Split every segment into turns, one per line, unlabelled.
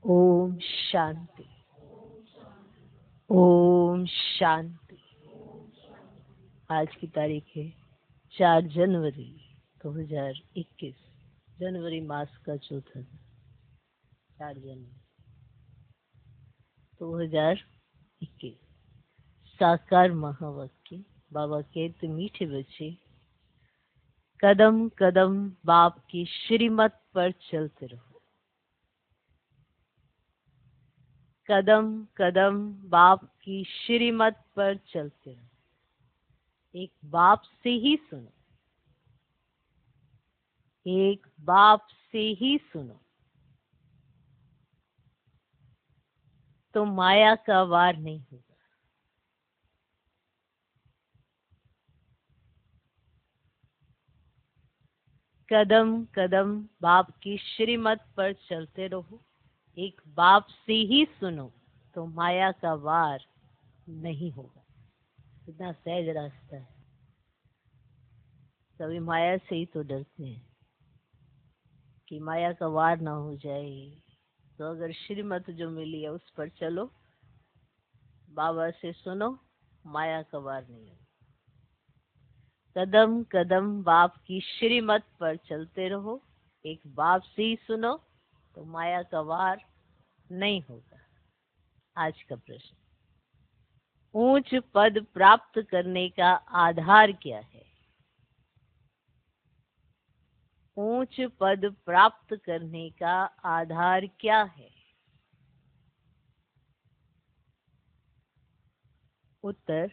ओम शांति। ओम शांति। आज की तारीख है 4 जनवरी 2021, जनवरी मास का चौथा दिन, 4 जनवरी 2021। साकार महावाक्य। बाबा कहते, मीठे बच्चे, कदम कदम बाप की श्रीमत पर चलते रहो। कदम कदम बाप की श्रीमत पर चलते रहो। एक बाप से ही सुनो, एक बाप से ही सुनो, तो माया का वार नहीं होगा। कदम कदम बाप की श्रीमत पर चलते रहो, एक बाप से ही सुनो, तो माया का वार नहीं होगा। इतना सहज रास्ता है। सभी माया से ही तो डरते हैं कि माया का वार ना हो जाए। तो अगर श्रीमत जो मिली है उस पर चलो, बाबा से सुनो, माया का वार नहीं होगा। कदम कदम बाप की श्रीमत पर चलते रहो, एक बाप से ही सुनो, तो माया का वार नहीं होगा। आज का प्रश्न, ऊंच पद प्राप्त करने का आधार क्या है? ऊंच पद प्राप्त करने का आधार क्या है? उत्तर,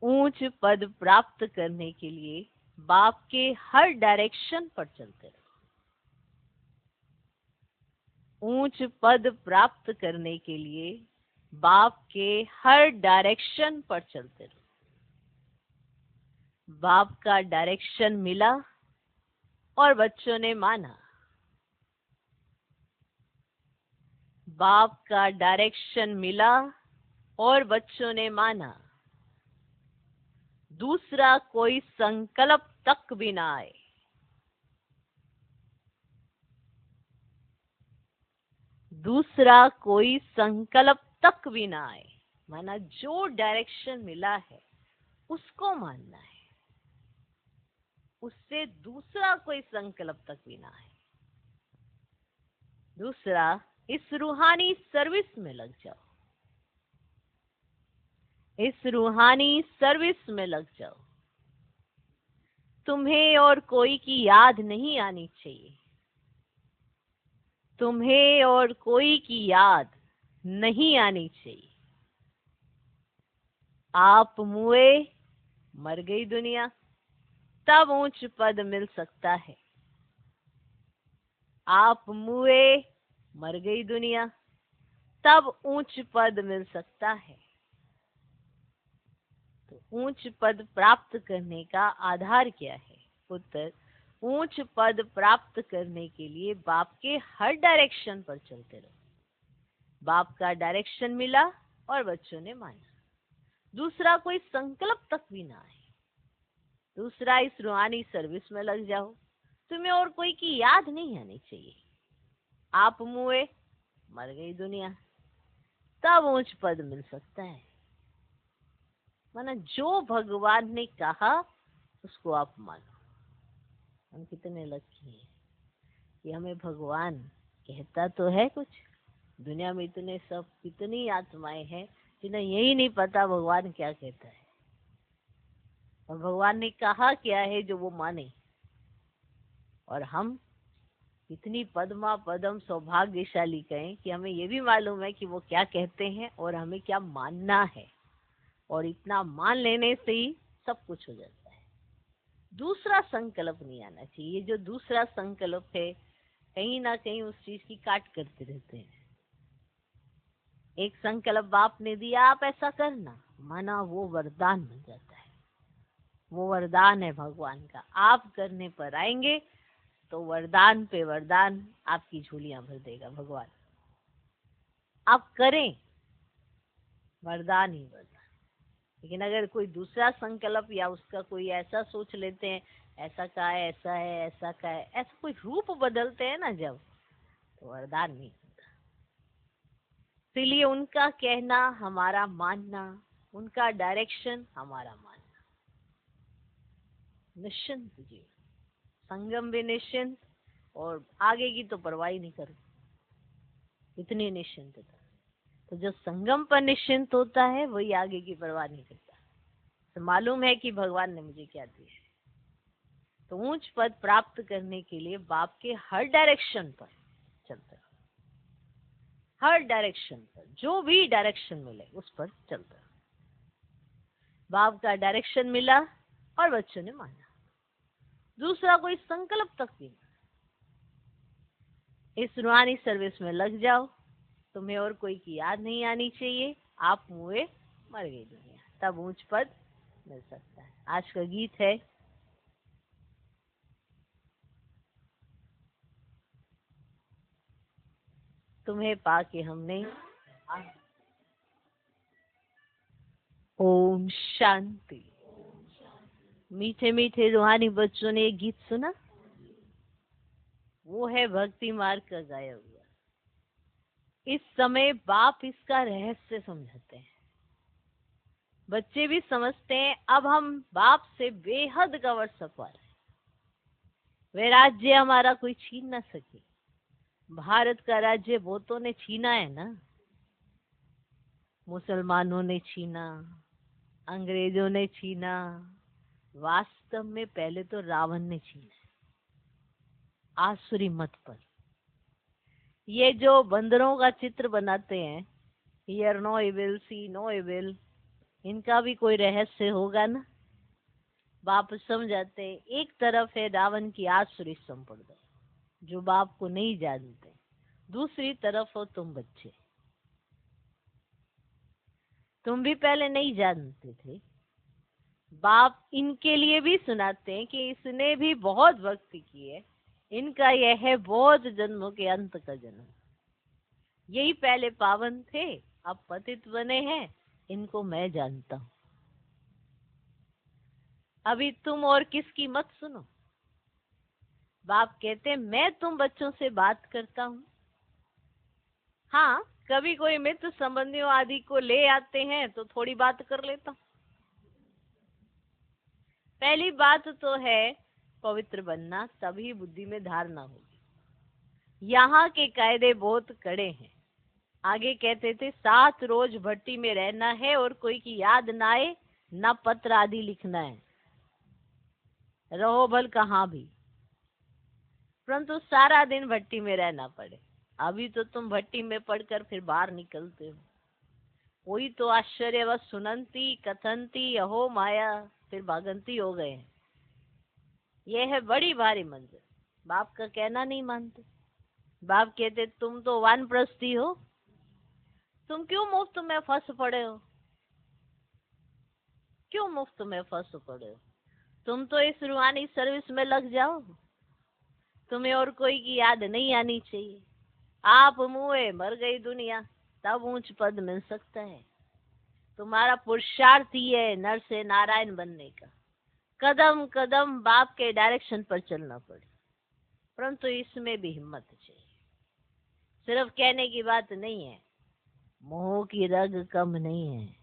ऊंच पद प्राप्त करने के लिए बाप के हर डायरेक्शन पर चलते रहो। ऊंच पद प्राप्त करने के लिए बाप के हर डायरेक्शन पर चलते रहो। बाप का डायरेक्शन मिला और बच्चों ने माना। बाप का डायरेक्शन मिला और बच्चों ने माना। दूसरा कोई संकल्प तक भी ना आए। दूसरा कोई संकल्प तक भी ना आए। माना जो डायरेक्शन मिला है उसको मानना है, उससे दूसरा कोई संकल्प तक भी ना आए। दूसरा, इस रूहानी सर्विस में लग जाओ। इस रूहानी सर्विस में लग जाओ। तुम्हें और कोई की याद नहीं आनी चाहिए। तुम्हें और कोई की याद नहीं आनी चाहिए। आप मुए, मर गई दुनिया, तब ऊंच पद मिल सकता है। आप मुए, मर गई दुनिया, तब ऊंच पद मिल सकता है। तो ऊंच पद प्राप्त करने का आधार क्या है? उत्तर, ऊंच पद प्राप्त करने के लिए बाप के हर डायरेक्शन पर चलते रहो। बाप का डायरेक्शन मिला और बच्चों ने माना। दूसरा कोई संकल्प तक भी ना आए। दूसरा, इस रूहानी सर्विस में लग जाओ। तुम्हें और कोई की याद नहीं आनी चाहिए। आप मुए, मर गई दुनिया, तब ऊंच पद मिल सकता है। माना जो भगवान ने कहा उसको आप मानो। हम कितने लकी हैं कि हमें भगवान कहता तो है कुछ। दुनिया में इतने सब कितनी आत्माएं हैं जिन्हें यही नहीं पता भगवान क्या कहता है और भगवान ने कहा क्या है जो वो माने। और हम इतनी पद्मा पदम सौभाग्यशाली कहें कि हमें ये भी मालूम है कि वो क्या कहते हैं और हमें क्या मानना है। और इतना मान लेने से ही सब कुछ हो जाता है। दूसरा संकल्प नहीं आना चाहिए। ये जो दूसरा संकल्प है, कहीं ना कहीं उस चीज की काट करते रहते हैं। एक संकल्प बाप ने दिया, आप ऐसा करना, माना वो वरदान बन जाता है। वो वरदान है भगवान का। आप करने पर आएंगे तो वरदान पे वरदान आपकी झोलियां भर देगा भगवान। आप करें, वरदान ही वरदान। लेकिन अगर कोई दूसरा संकल्प या उसका कोई ऐसा सोच लेते हैं, ऐसा का है, ऐसा है, ऐसा का है, ऐसा कोई रूप बदलते हैं ना जब, तो वरदान नहीं होता। इसीलिए उनका कहना हमारा मानना, उनका डायरेक्शन हमारा मानना। निश्चिंत जीवन, संगम भी निश्चिंत, और आगे की तो परवाह ही नहीं करो, इतनी निश्चिंतता। तो जो संगम पर निश्चिंत होता है वही आगे की परवाह नहीं करता, तो मालूम है कि भगवान ने मुझे क्या दिया है। तो ऊंच पद प्राप्त करने के लिए बाप के हर डायरेक्शन पर चलते रहो, हर डायरेक्शन पर, जो भी डायरेक्शन मिले उस पर चलते रहो। बाप का डायरेक्शन मिला और बच्चों ने माना, दूसरा कोई संकल्प तक भी नहीं। इस रूहानी सर्विस में लग जाओ, तुम्हें और कोई की याद नहीं आनी चाहिए, आप मुए मर गई दुनिया, तब ऊंच पद मिल सकता है। आज का गीत है, तुम्हें पाके हमने। ओम शांति। मीठे मीठे रूहानी बच्चों ने एक गीत सुना, वो है भक्ति मार्ग का गाया हुआ। इस समय बाप इसका रहस्य समझाते हैं, बच्चे भी समझते हैं। अब हम बाप से बेहद कवर सफर है, वे राज्य हमारा कोई छीन ना सके। भारत का राज्य बहुतों ने छीना है ना, मुसलमानों ने छीना, अंग्रेजों ने छीना, वास्तव में पहले तो रावण ने छीना आसुरी मत पर। ये जो बंदरों का चित्र बनाते हैं, hear no evil see no evil, इनका भी कोई रहस्य होगा ना। बाप समझाते, एक तरफ है रावण की आसुरी संप्रदाय जो बाप को नहीं जानते, दूसरी तरफ हो तुम बच्चे, तुम भी पहले नहीं जानते थे। बाप इनके लिए भी सुनाते हैं कि इसने भी बहुत भक्ति की है, इनका यह है बहुत जन्मों के अंत का जन्म, यही पहले पावन थे अब पतित बने हैं, इनको मैं जानता हूं। अभी तुम और किसकी मत सुनो। बाप कहते मैं तुम बच्चों से बात करता हूं। हाँ, कभी कोई मित्र संबंधियों आदि को ले आते हैं तो थोड़ी बात कर लेता हूं। पहली बात तो है पवित्र बनना, तभी बुद्धि में धारणा होगी। यहाँ के कायदे बहुत कड़े हैं। आगे कहते थे 7 रोज भट्टी में रहना है और कोई की याद ना आए, ना पत्र आदि लिखना है, रहो भल कहाँ भी, परंतु सारा दिन भट्टी में रहना पड़े। अभी तो तुम भट्टी में पड़कर फिर बाहर निकलते हो, कोई तो आश्चर्यवश सुनंती कथनती अहो माया, फिर भागंती हो गए हैं। यह है बड़ी भारी मंजिल। बाप का कहना नहीं मानते। बाप कहते तुम तो वानप्रस्थी हो, तुम क्यों मुफ्त में फंस पड़े हो, क्यों मुफ्त में फंस पड़े हो। तुम तो इस रूहानी सर्विस में लग जाओ, तुम्हें और कोई की याद नहीं आनी चाहिए। आप मुए मर गई दुनिया, तब ऊंच पद मिल सकता है। तुम्हारा पुरुषार्थ ही है नर से नारायण बनने का। कदम कदम बाप के डायरेक्शन पर चलना पड़े, परंतु इसमें भी हिम्मत चाहिए। सिर्फ कहने की बात नहीं है, मोह की रग कम नहीं है,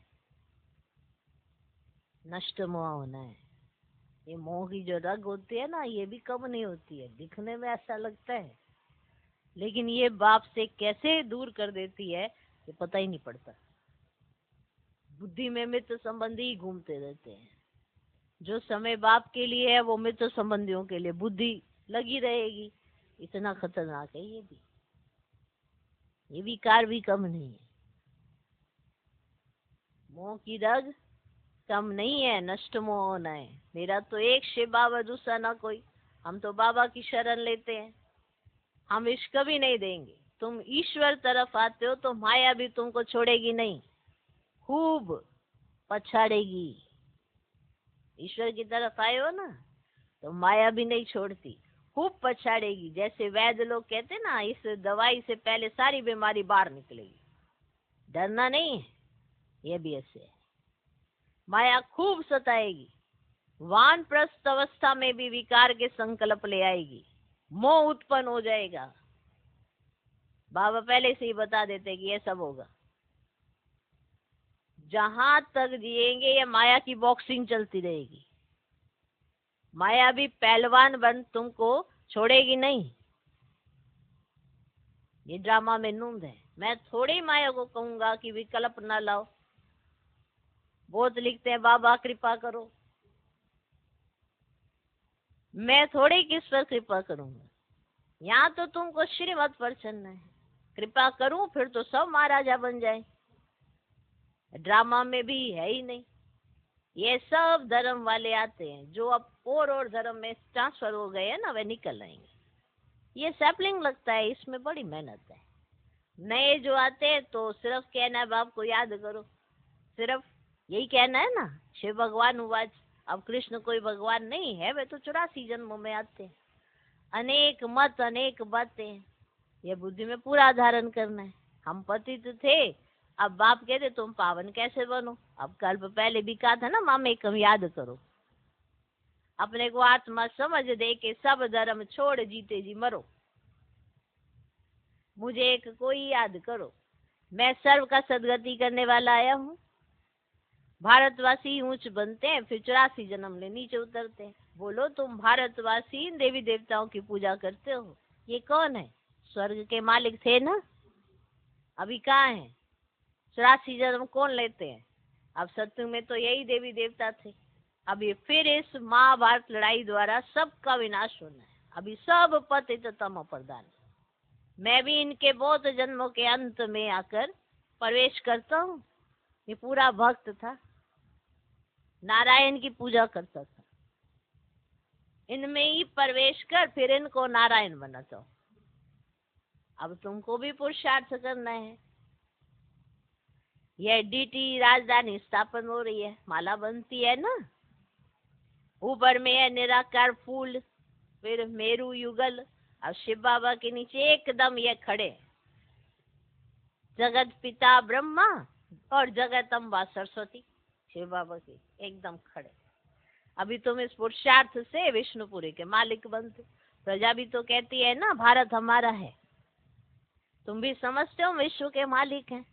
नष्ट मोह होना है। ये मोह की जो रग होती है ना, ये भी कम नहीं होती है। दिखने में ऐसा लगता है, लेकिन ये बाप से कैसे दूर कर देती है ये पता ही नहीं पड़ता। बुद्धि में मित्र संबंधी घूमते रहते हैं। जो समय बाप के लिए है वो मित्र संबंधियों के लिए बुद्धि लगी रहेगी। इतना खतरनाक है ये भी। ये विकार भी कम नहीं है। मोह की रग कम नहीं है, नष्ट मोह होना है। मेरा तो एक शिव बाबा, दूसरा ना कोई। हम तो बाबा की शरण लेते हैं, हम इश्क कभी नहीं देंगे। तुम ईश्वर तरफ आते हो तो माया भी तुमको छोड़ेगी नहीं, खूब पछाड़ेगी। ईश्वर की तरफ आए हो ना तो माया भी नहीं छोड़ती, खूब पछाड़ेगी। जैसे वैद्य लोग कहते ना, इस दवाई से पहले सारी बीमारी बाहर निकलेगी, डरना नहीं है। ये भी ऐसे है, माया खूब सताएगी। वानप्रस्थ अवस्था में भी विकार के संकल्प ले आएगी, मोह उत्पन्न हो जाएगा। बाबा पहले से ही बता देते कि ये सब होगा। जहां तक जिएंगे ये माया की बॉक्सिंग चलती रहेगी। माया भी पहलवान बन तुमको छोड़ेगी नहीं। ये ड्रामा में नूंद है। मैं थोड़ी माया को कहूंगा कि विकल्प ना लाओ। बहुत लिखते हैं बाबा कृपा करो, मैं थोड़ी किस पर कृपा करूंगा। यहाँ तो तुमको श्रीमत पर चलना है। कृपा करूं फिर तो सब महाराजा बन जाए। ड्रामा में भी है ही नहीं। ये सब धर्म वाले आते हैं जो अब और धर्म में ट्रांसफर हो गए हैं ना, वे निकल आएंगे। ये सैपलिंग लगता है, इसमें बड़ी मेहनत है। नए जो आते हैं तो सिर्फ कहना है बाप को याद करो, सिर्फ यही कहना है ना, शिव भगवान उवाच। अब कृष्ण कोई भगवान नहीं है, वे तो 84 जन्मों में आते हैं। अनेक मत अनेक बातें, ये बुद्धि में पूरा धारण करना है। हम पतित थे, अब बाप कहते तुम पावन कैसे बनो। अब कल्प पहले भी कहा था ना, मामे कम याद करो। अपने को आत्मा समझ दे के सब धर्म छोड़ जीते जी मरो। मुझे एक कोई याद करो, मैं सर्व का सदगति करने वाला आया हूँ। भारतवासी ऊंच बनते हैं फिर 84 जन्म ले नीचे उतरते हैं। बोलो तुम भारतवासी इन देवी देवताओं की पूजा करते हो, ये कौन है? स्वर्ग के मालिक थे ना, अभी कहाँ है? 84 जन्म कौन लेते हैं? अब सत्युग में तो यही देवी देवता थे। अभी फिर इस महाभारत लड़ाई द्वारा सबका विनाश होना है। अभी सब पतित तमो प्रधान। मैं भी इनके बहुत जन्मों के अंत में आकर प्रवेश करता हूँ। ये पूरा भक्त था, नारायण की पूजा करता था। इनमें ही प्रवेश कर फिर इनको नारायण बनाता हूँ। अब तुमको भी पुरुषार्थ करना है। यह डीटी राजधानी स्थापन हो रही है, माला बनती है ना, ऊपर में है निराकार फूल, फिर मेरू युगल। अब शिव बाबा के नीचे एकदम ये खड़े, जगत पिता ब्रह्मा और जगत अम्बा सरस्वती शिव बाबा के एकदम खड़े। अभी तुम इस पुरुषार्थ से विष्णुपुरी के मालिक बनते। प्रजा भी तो कहती है ना भारत हमारा है। तुम भी समझते हो विश्व के मालिक हैं,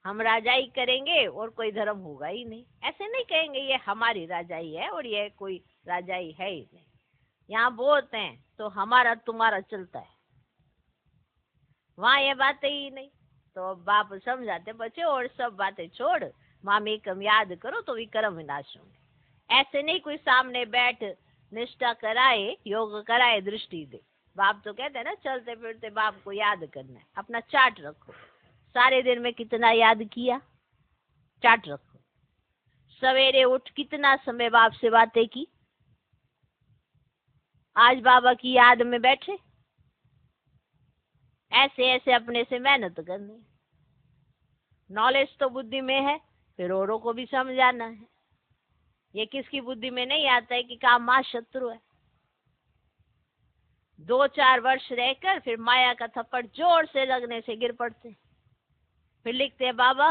हम राजाई करेंगे और कोई धर्म होगा ही नहीं। ऐसे नहीं कहेंगे ये हमारी राजाई है और ये कोई राजाई है ही नहीं। यहाँ बहुत हैं तो हमारा तुम्हारा चलता है, वहाँ ये बातें ही नहीं। तो बाप समझाते बच्चे और सब बातें छोड़, मामी कम याद करो तो विक्रम विनाश होंगे। ऐसे नहीं कोई सामने बैठ निष्ठा कराए, योग कराए, दृष्टि दे। बाप तो कहते हैं ना चलते फिरते बाप को याद करना है। अपना चार्ट रखो, सारे दिन में कितना याद किया, चार्ट रखो। सवेरे उठ कितना समय बाप से बातें की, आज बाबा की याद में बैठे। ऐसे ऐसे अपने से मेहनत करनी। नॉलेज तो बुद्धि में है, फिर औरों को भी समझाना है। ये किसकी बुद्धि में नहीं आता है कि काम मां शत्रु है। 2-4 वर्ष रहकर फिर माया का थप्पड़ जोर से लगने से गिर पड़ते। फिर लिखते हैं बाबा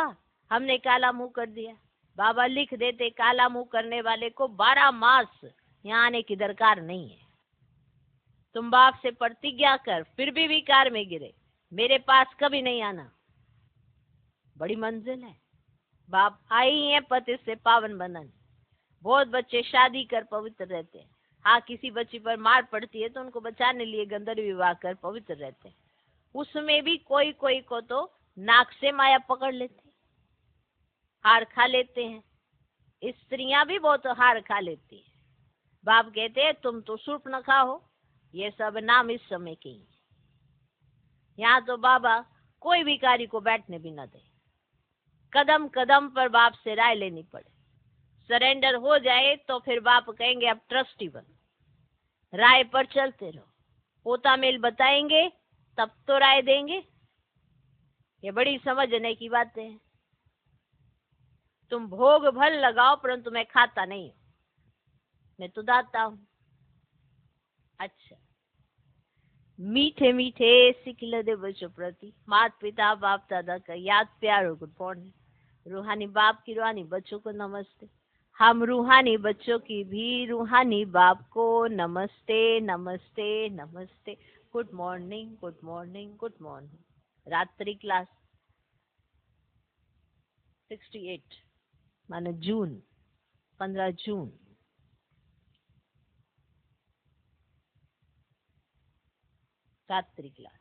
हमने काला मुंह कर दिया। बाबा लिख देते काला मुंह करने वाले को 12 मास यहाँ आने की दरकार नहीं है। तुम बाप से प्रतिज्ञा कर फिर भी विकार में गिरे, मेरे पास कभी नहीं आना। बड़ी मंजिल है। बाप आई है पति से पावन बनाने। बहुत बच्चे शादी कर पवित्र रहते हैं। हाँ, किसी बच्ची पर मार पड़ती है तो उनको बचाने लिए गंधर्व विवाह कर पवित्र रहते हैं। उसमें भी कोई कोई को तो नाक से माया पकड़ लेते, हार खा लेते हैं। स्त्रियां भी बहुत हार खा लेती हैं। बाप कहते हैं तुम तो शूर्पणखा हो, ये सब नाम इस समय के ही। यहाँ तो बाबा कोई भिखारी को बैठने भी न दे। कदम कदम पर बाप से राय लेनी पड़े। सरेंडर हो जाए तो फिर बाप कहेंगे अब ट्रस्टी बन, राय पर चलते रहो। पोता मेल बताएंगे तब तो राय देंगे। ये बड़ी समझने की बातें हैं। तुम भोग भल लगाओ परंतु मैं खाता नहीं हूं, मैं तो दाता हूं। अच्छा, मीठे मीठे सिखिल दे बच्चों प्रति माता पिता बाप दादा का याद प्यार और गुड मॉर्निंग। रूहानी बाप की रूहानी बच्चों को नमस्ते। हम रूहानी बच्चों की भी रूहानी बाप को नमस्ते नमस्ते नमस्ते। Good morning good morning good morning. रात्रि क्लास 68 माने जून, 15 जून। छात्र क्लास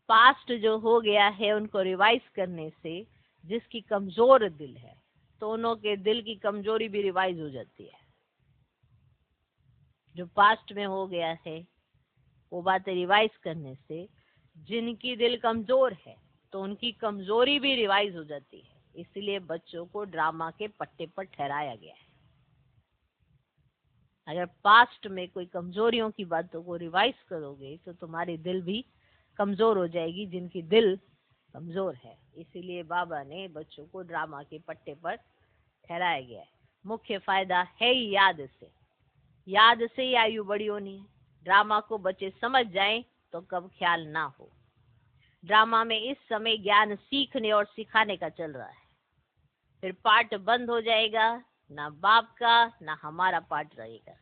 पास्ट जो हो गया है उनको रिवाइज करने से जिसकी कमजोर दिल है दोनों के दिल की कमजोरी भी रिवाइज हो जाती है। जो पास्ट में हो गया है वो बातें रिवाइज करने से जिनकी दिल कमजोर है तो उनकी कमजोरी भी रिवाइज हो जाती है। इसलिए बच्चों को ड्रामा के पट्टे पर ठहराया गया है। अगर पास्ट में कोई कमजोरियों की बातों को रिवाइज करोगे तो तुम्हारी दिल भी कमजोर हो जाएगी, जिनकी दिल कमजोर है। इसीलिए बाबा ने बच्चों को ड्रामा के पट्टे पर ठहराया गया है। मुख्य फायदा है याद से, याद से ही आयु बड़ी होनी है। ड्रामा को बच्चे समझ जाएं तो कब ख्याल ना हो। ड्रामा में इस समय ज्ञान सीखने और सिखाने का चल रहा है। फिर पाठ बंद हो जाएगा, ना बाप का ना हमारा पाठ रहेगा,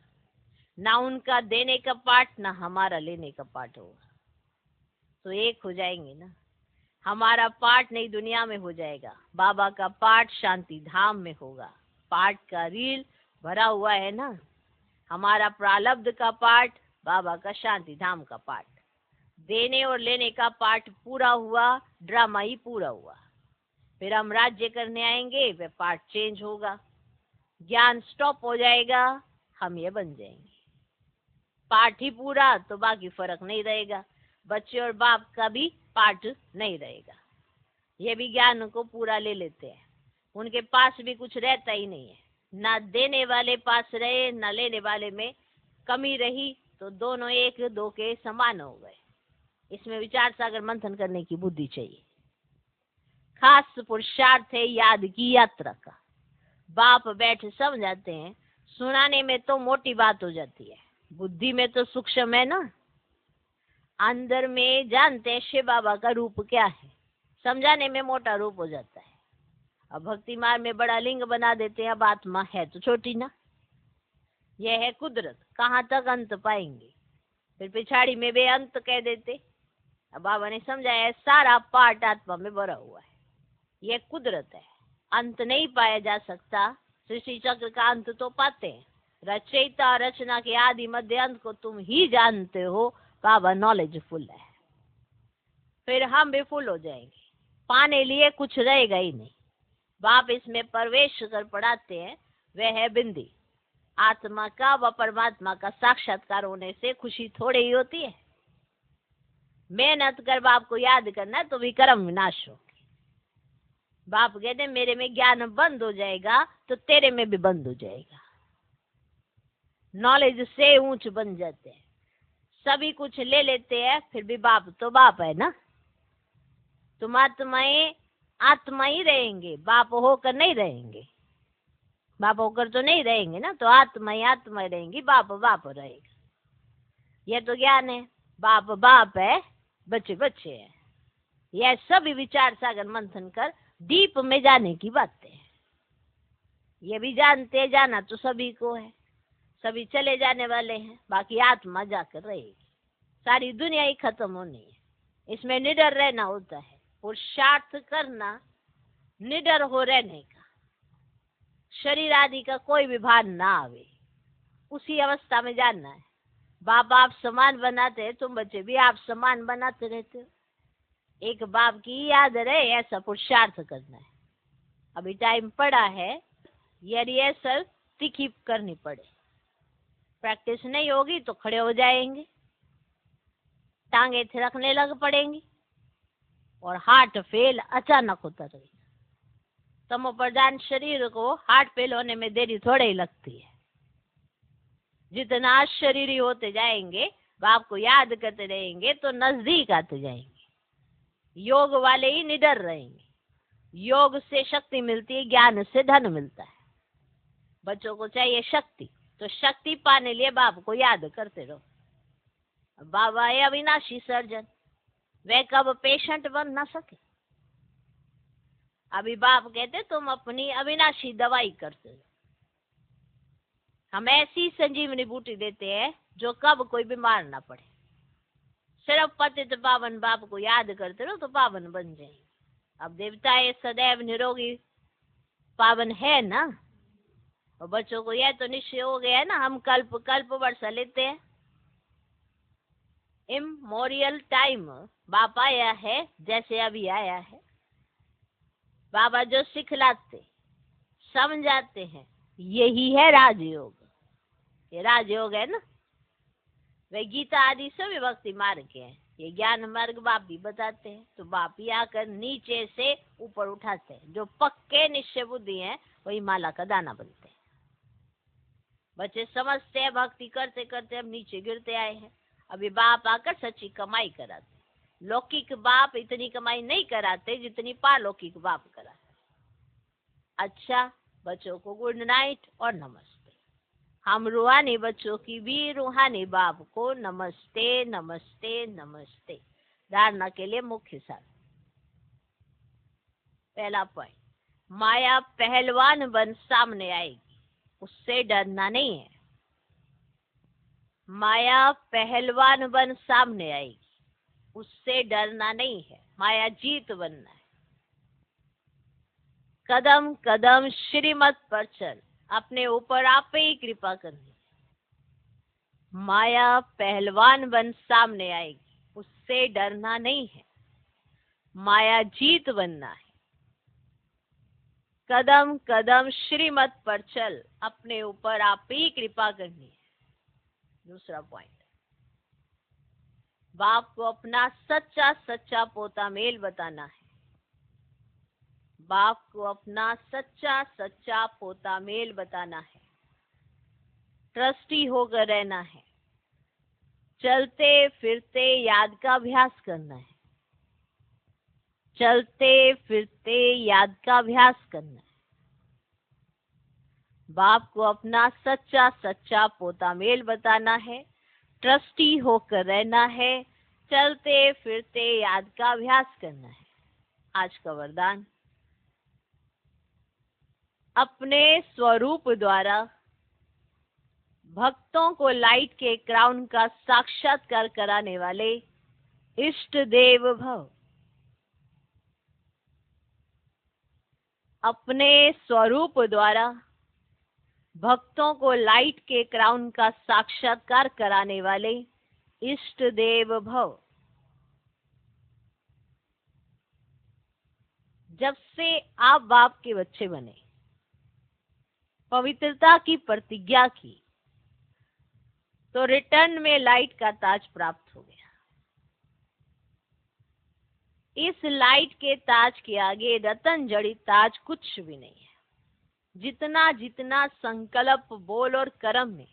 ना उनका देने का पाठ ना हमारा लेने का पाठ होगा। तो एक हो जाएंगे ना। हमारा पाठ नई दुनिया में हो जाएगा, बाबा का पाठ शांति धाम में होगा। पाठ का रील भरा हुआ है ना। हमारा प्रारब्ध का पाठ, बाबा का शांति धाम का पाठ। देने और लेने का पाठ पूरा हुआ, ड्रामा ही पूरा हुआ। फिर हम राज्य करने आएंगे, वह पाठ चेंज होगा। ज्ञान स्टॉप हो जाएगा, हम ये बन जाएंगे। पाठ ही पूरा तो बाकी फर्क नहीं रहेगा। बच्चे और बाप का भी पाठ नहीं रहेगा। ये भी ज्ञान को पूरा ले लेते हैं, उनके पास भी कुछ रहता ही नहीं है। ना देने वाले पास रहे ना लेने वाले में कमी रही, तो दोनों एक दो के समान हो गए। इसमें विचार सागर मंथन करने की बुद्धि चाहिए। खास पुरुषार्थ है याद की यात्रा का। बाप बैठ समझाते हैं, सुनाने में तो मोटी बात हो जाती है, बुद्धि में तो सूक्ष्म है ना। अंदर में जानते हैं शिव बाबा का रूप क्या है, समझाने में मोटा रूप हो जाता है। अब भक्ति मार्ग में बड़ा लिंग बना देते हैं, अब आत्मा है तो छोटी ना। यह है कुदरत, कहाँ तक अंत पाएंगे। फिर पिछाड़ी में वे अंत कह देते। अब बाबा ने समझाया सारा पार्ट आत्मा में भरा हुआ है। यह कुदरत है, अंत नहीं पाया जा सकता। सृष्टि चक्र का अंत तो पाते हैं, रचयिता रचना के आदि मध्य अंत को तुम ही जानते हो। बाबा नॉलेजफुल है। फिर हम भी फुल हो जाएंगे, पाने लिए कुछ रहेगा ही नहीं। बाप इसमें प्रवेश कर पढ़ाते हैं, वह है बिंदी। आत्मा का व परमात्मा का साक्षात्कार होने से खुशी थोड़ी ही होती है। मेहनत कर बाप को याद करना तो भी कर्म विनाश हो। बाप कहते मेरे में ज्ञान बंद हो जाएगा तो तेरे में भी बंद हो जाएगा। नॉलेज से ऊंच बन जाते हैं, सभी कुछ ले लेते हैं, फिर भी बाप तो बाप है ना। तुम आत्माएं आत्मा ही रहेंगे, बाप होकर नहीं रहेंगे। बाप होकर तो नहीं रहेंगे ना, तो आत्मा ही रहेंगी, बाप बाप रहेगा। यह तो ज्ञान है। बाप बाप है, बच्चे बच्चे हैं। यह सभी विचार सागर मंथन कर दीप में जाने की बातें हैं। ये भी जानते हैं, जाना तो सभी को है। सभी चले जाने वाले हैं, बाकी आत्मा जाकर रहेगी। सारी दुनिया ही खत्म होनी है। इसमें निडर रहना होता है, पुरुषार्थ करना निडर हो रहने का। शरीर आदि का कोई भी भान ना आवे, उसी अवस्था में जानना है। बाप आप समान बनाते हैं, तुम बच्चे भी आप समान बनाते रहते हो। एक बाप की याद रहे ऐसा पुरुषार्थ करना है। अभी टाइम पड़ा है, ये रिहर्सल तीखी करनी पड़े। प्रैक्टिस नहीं होगी तो खड़े हो जाएंगे, टांगे थिरकने लग पड़ेंगी और हार्ट फेल अचानक होता रहेगा। तमो प्रधान शरीर को हार्ट फेल होने में देरी थोड़ी ही लगती है। जितना शरीरी होते जाएंगे, बाप को याद करते रहेंगे तो नजदीक आते जाएंगे। योग वाले ही निडर रहेंगे। योग से शक्ति मिलती है, ज्ञान से धन मिलता है। बच्चों को चाहिए शक्ति, तो शक्ति पाने लिए बाप को याद करते रहो। बाबा है अविनाशी सर्जन, वे कब पेशेंट बन ना सके। अभी बाप कहते तुम अपनी अविनाशी दवाई करते हो। हम ऐसी संजीवनी बूटी देते हैं जो कब कोई बीमार ना पड़े। सिर्फ पतित पावन बाप को याद करते रहो तो पावन बन जाएंगे। अब देवताएं सदैव निरोगी पावन है ना। और बच्चों को यह तो निश्चय हो गया है ना, हम कल्प कल्प वर्ष लेते हैं। इमोरियल टाइम बाप आया है, जैसे अभी आया है। बाबा जो सिखलाते समझाते हैं यही है राजयोग। ये राजयोग है ना। वे गीता आदि सभी भक्ति मार्ग के हैं। ये ज्ञान मार्ग बाप भी बताते हैं। तो बाप ही आकर नीचे से ऊपर उठाते हैं। जो पक्के निश्चय बुद्धि हैं वही माला का दाना बनते हैं। बच्चे समझते हैं भक्ति करते करते हम नीचे गिरते आए हैं। अभी बाप आकर सच्ची कमाई कराते। लौकिक बाप इतनी कमाई नहीं कराते जितनी पालौकिक बाप कराते। अच्छा, बच्चों को गुड नाइट और नमस्ते। हम रूहानी बच्चों की भी रूहानी बाप को नमस्ते नमस्ते नमस्ते। धारणा के लिए मुख्य सार। पहला पॉइंट, माया पहलवान बन सामने आएगी, उससे डरना नहीं है। माया पहलवान बन सामने आएगी, उससे डरना नहीं है। माया जीत बनना है। कदम कदम श्रीमत पर चल, अपने ऊपर आप ही कृपा करनी। माया पहलवान बन सामने आएगी, उससे डरना नहीं है। माया जीत बनना है। कदम कदम श्रीमत पर चल, अपने ऊपर आप ही कृपा करनी है। दूसरा पॉइंट, बाप को अपना सच्चा सच्चा पोता मेल बताना है। बाप को अपना सच्चा सच्चा पोता मेल बताना है। ट्रस्टी होकर रहना है। चलते फिरते याद का अभ्यास करना है। चलते फिरते याद का अभ्यास करना है। बाप को अपना सच्चा सच्चा पोता मेल बताना है। ट्रस्टी होकर रहना है। चलते फिरते याद का अभ्यास करना है। आज का वरदान, अपने स्वरूप द्वारा भक्तों को लाइट के क्राउन का साक्षात्कार कराने वाले इष्ट देव भव। अपने स्वरूप द्वारा भक्तों को लाइट के क्राउन का साक्षात्कार कराने वाले इष्ट देव भव। जब से आप बाप के बच्चे बने, पवित्रता की प्रतिज्ञा की, तो रिटर्न में लाइट का ताज प्राप्त हो गया। इस लाइट के ताज के आगे रतन जड़ित ताज कुछ भी नहीं है। जितना जितना संकल्प बोल और कर्म में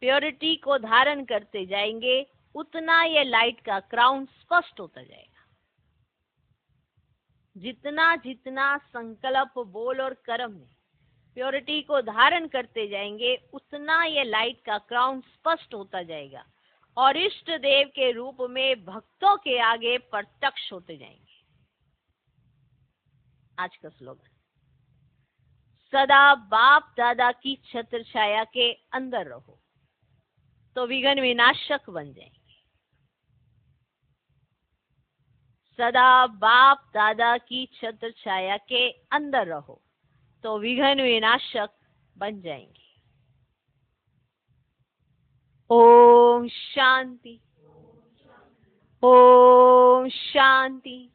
प्योरिटी को धारण करते जाएंगे, उतना ये लाइट का क्राउन स्पष्ट होता जाएगा। जितना जितना संकल्प बोल और कर्म में प्योरिटी को धारण करते जाएंगे, उतना ये लाइट का क्राउन स्पष्ट होता जाएगा और इष्ट देव के रूप में भक्तों के आगे प्रत्यक्ष होते जाएंगे। आज का स्लोगन, सदा बाप दादा की छत्र छाया के अंदर रहो तो विघ्न विनाशक बन जाएंगे। सदा बाप दादा की छत्र छाया के अंदर रहो तो विघ्न विनाशक बन जाएंगे। ओम शांति, ओम शांति।